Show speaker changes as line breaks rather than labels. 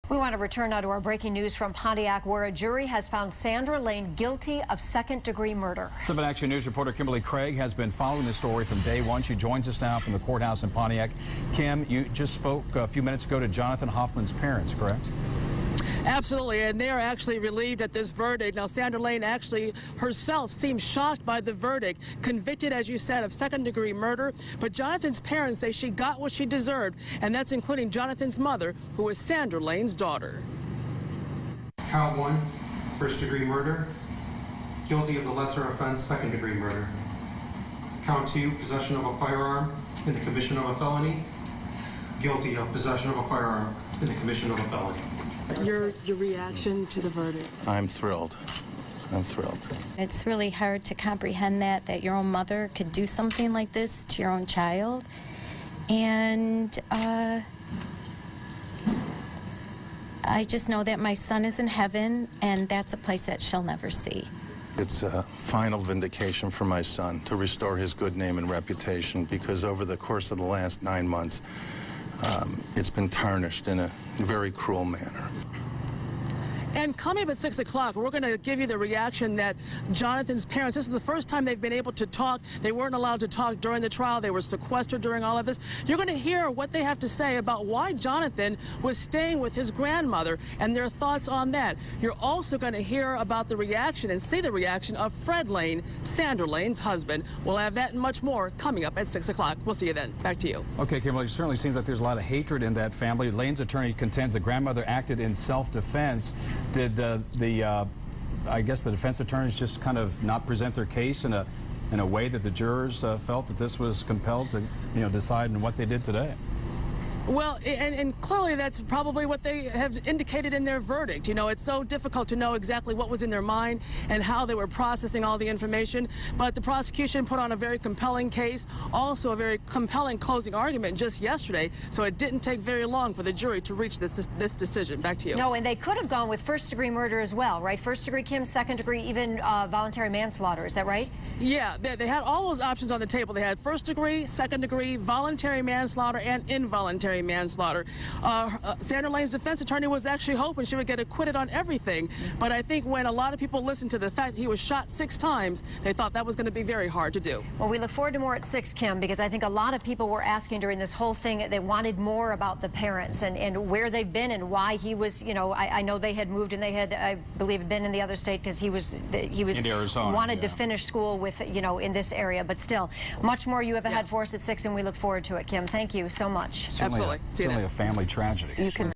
We want to return now to our breaking news from Pontiac, where a jury has found Sandra Layne guilty of second-degree murder. 7 Action News reporter Kimberly Craig has been following the story from day one. She joins us now from the courthouse in Pontiac. Kim, you just spoke a few minutes ago to Jonathan Hoffman's parents, correct?
Absolutely, and they are actually relieved at this verdict. Now, Sandra Layne actually herself seems shocked by the verdict, convicted, as you said, of second-degree murder. But Jonathan's parents say she got what she deserved, and that's including Jonathan's mother, who is Sandra Layne's daughter.
Count 1, first-degree murder. Guilty of the lesser offense, second-degree murder. Count 2, possession of a firearm in the commission of a felony. Guilty of possession of a firearm in the commission of a felony.
Your reaction to the verdict?
I'm thrilled. I'm thrilled.
It's really hard to comprehend that your own mother could do something like this to your own child. And I just know that my son is in heaven, and that's a place that she'll never see.
It's a final vindication for my son to restore his good name and reputation, because over the course of the last 9 months, it's been tarnished in a very cruel manner.
And coming up at 6 o'clock, we're going to give you the reaction that Jonathan's parents, this is the first time they've been able to talk. They weren't allowed to talk during the trial. They were sequestered during all of this. You're going to hear what they have to say about why Jonathan was staying with his grandmother and their thoughts on that. You're also going to hear about the reaction and see the reaction of Fred Layne, Sandra Layne's husband. We'll have that and much more coming up at 6 o'clock. We'll see you then. Back to you.
Okay, Kimberly, it certainly seems like there's a lot of hatred in that family. Layne's attorney contends the grandmother acted in self-defense. Did I guess the defense attorneys just kind of not present their case in a way that the jurors felt that this was compelled to, decide on what they did today?
Well, and clearly that's probably what they have indicated in their verdict. You know, it's so difficult to know exactly what was in their mind and how they were processing all the information. But the prosecution put on a very compelling case, also a very compelling closing argument just yesterday. So it didn't take very long for the jury to reach this decision. Back to you.
No, and they could have gone with first-degree murder as well, right? First-degree, Kim, second-degree, even voluntary manslaughter. Is that right?
Yeah, they had all those options on the table. They had first-degree, second-degree, voluntary manslaughter, and involuntary manslaughter. Sandra Layne's defense attorney was actually hoping she would get acquitted on everything, but I think when a lot of people listened to the fact that he was shot 6 times, they thought that was going to be very hard to do.
Well, we look forward to more at 6, Kim, because I think a lot of people were asking during this whole thing, they wanted more about the parents and where they've been and why he was, I know they had moved and they had, I believe, been in the other state because he was in Arizona, wanted to finish school with, in this area, but still, much more you have ahead for us at 6, and we look forward to it, Kim. Thank you so much.
Absolutely. See you then.
Certainly a family tragedy.